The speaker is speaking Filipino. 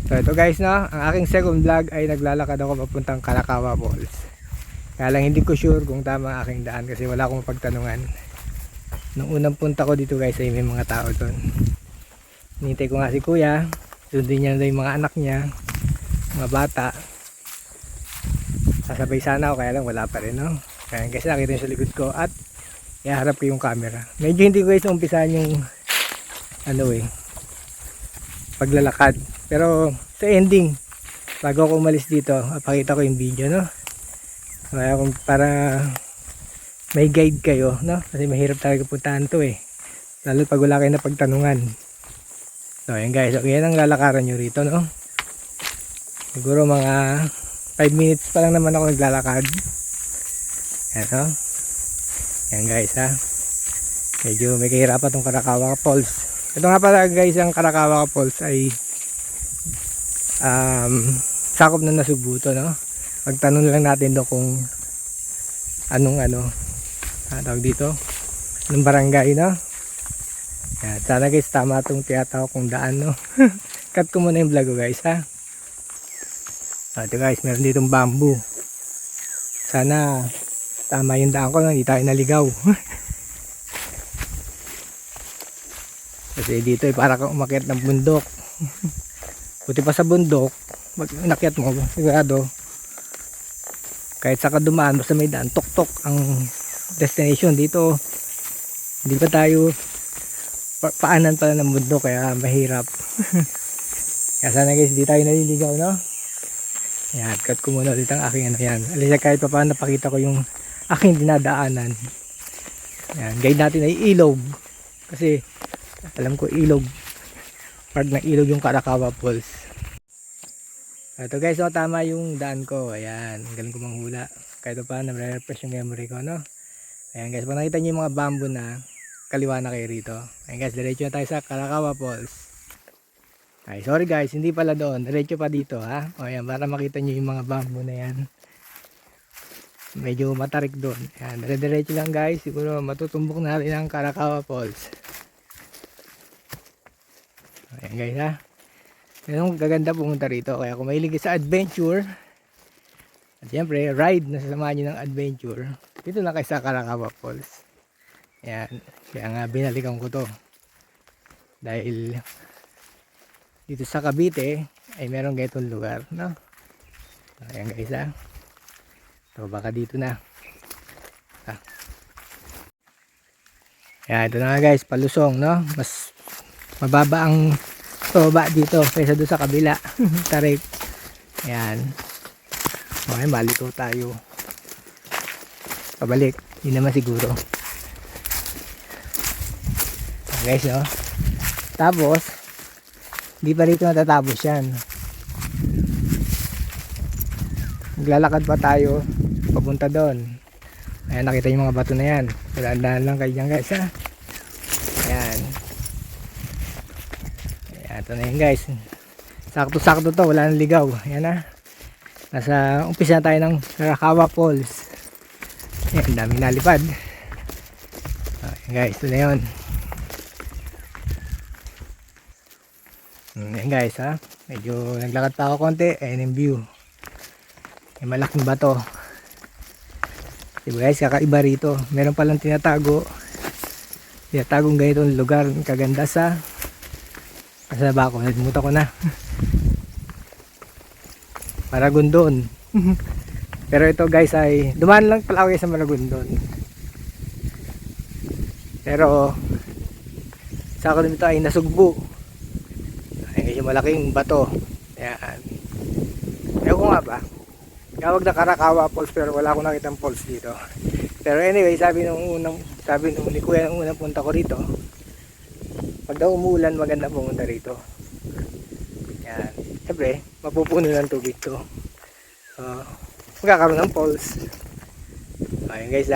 So ito guys, no, ang aking second vlog ay naglalakad ako papuntang Kalakawa Falls. Kaya lang hindi ko sure kung tama ang aking daan kasi wala akong mapagtanungan. Nung unang punta ko dito guys ay may mga tao doon. Hinintay ko nga si kuya, sundin niya na yung mga anak niya, mga bata. Sasabay sana ako kaya lang wala pa rin, no. Kaya guys, nakita niyo sa likod ko at iharap ko yung camera. Medyo hindi ko guys umpisahan yung paglalakad. Pero sa ending, bago ako umalis dito, pakita ko yung video, no. Kaya kung para may guide kayo, no. Kasi mahirap talaga puntahan to eh. Lalo pag wala kayo na pagtanungan. So ayan guys, so yan ang lalakaran nyo rito, no. Siguro mga 5 minutes pa lang naman ako naglalakad. Yan, no. Yan guys, ha. Medyo may kahirapan tong Kalakawa Falls. Ito nga pala guys, ang Kalakawa Falls ay sakop na Nasugbu to, no. Pagtanong lang natin do kung anong tawag dito, anong barangay, no. Yan, sana guys tama itong tiyatawag kong daan, no. Cut ko muna yung vlog ko guys, ha. Ito guys, meron ditong bamboo. Sana tama yung daan ko, no? Hindi tayo naligaw. Kasi dito ay para kang umakyat ng bundok. Buti pa sa bundok, pag inakyat mo, sigurado kahit saka dumaan, basta may daan, tok-tok ang destination. Dito hindi pa tayo paanan pala ng bundok, kaya mahirap. Kaya sana guys, di tayo naliligaw, no. Ayan, cut ko muna ulit ang aking yan. Alisa kahit pa paano napakita ko yung aking dinadaanan. Ayan, guide natin ay ilog. Kasi alam ko ilog, part ng ilog yung Kalakawa Falls. Ito guys, so tama yung daan ko. Ayan, galing ko manghula. Kahit pa na-refresh yung memory ko, no. Ayan guys, pag nakita nyo yung mga bamboo na, kaliwa na kayo rito. Ayan guys, diretso na tayo sa Kalakawa Falls. Ay, sorry guys, hindi pala doon, diretso pa dito, ha. O ayan, para makita nyo yung mga bamboo na yan. Medyo matarik doon. Ayan, diretso lang guys, siguro matutumbok na rin ang Kalakawa Falls. Ayan guys, ha. Yan gaganda pumunta rito. Kaya kung mahilig sa adventure, at siyempre ride na sasamahan nyo ng adventure, dito na kayo sa Kalakawa Falls. Ayan, kaya nga binalikan ko to dahil dito sa Cavite ay meron ganitong lugar, no. Ayan guys, ha. So baka dito na. Ayan, ito na nga guys, palusong, no. Mas mababa ang baba dito kaysa doon sa kabila. Tarik. Ayan. Okay, malito tayo pabalik, hindi naman siguro. Okay guys, no. Tapos hindi pa rito natatapos yan. Maglalakad pa tayo papunta doon. Ayan, nakita yung mga bato na yan. Dahan-dahan lang kayo dyan guys, ha. Ayan. Ito na yun guys, sakto-sakto to, wala nang ligaw. Ayan, na nasa umpisa na tayo ng Kalakawa Falls. Ayan, daming nalipad. Ayan guys, ito na yun. Ayan guys, ha, medyo naglakad pa ako konti. Ayan yung view, may malaking bato. Diba guys, kakaiba rito, meron palang tinatagong ganitong lugar kaganda sa kasi ba ako, nagmuta ko na. Maragondon. Pero ito guys ay dumaan lang pala ako sa Maragondon. Pero sa ako dito ay Nasugbu. Ay yung malaking bato. Ayan. Ewan ko nga ba, tawag na Kalakawa Falls pero wala akong nakitang falls dito. Pero anyway, sabi nung ni kuya nung unang punta ko rito, pag daw umuulan maganda pumunta rito. Yan, siyempre mapupuno ng tubig to, magkakaroon ng falls. Ayun guys,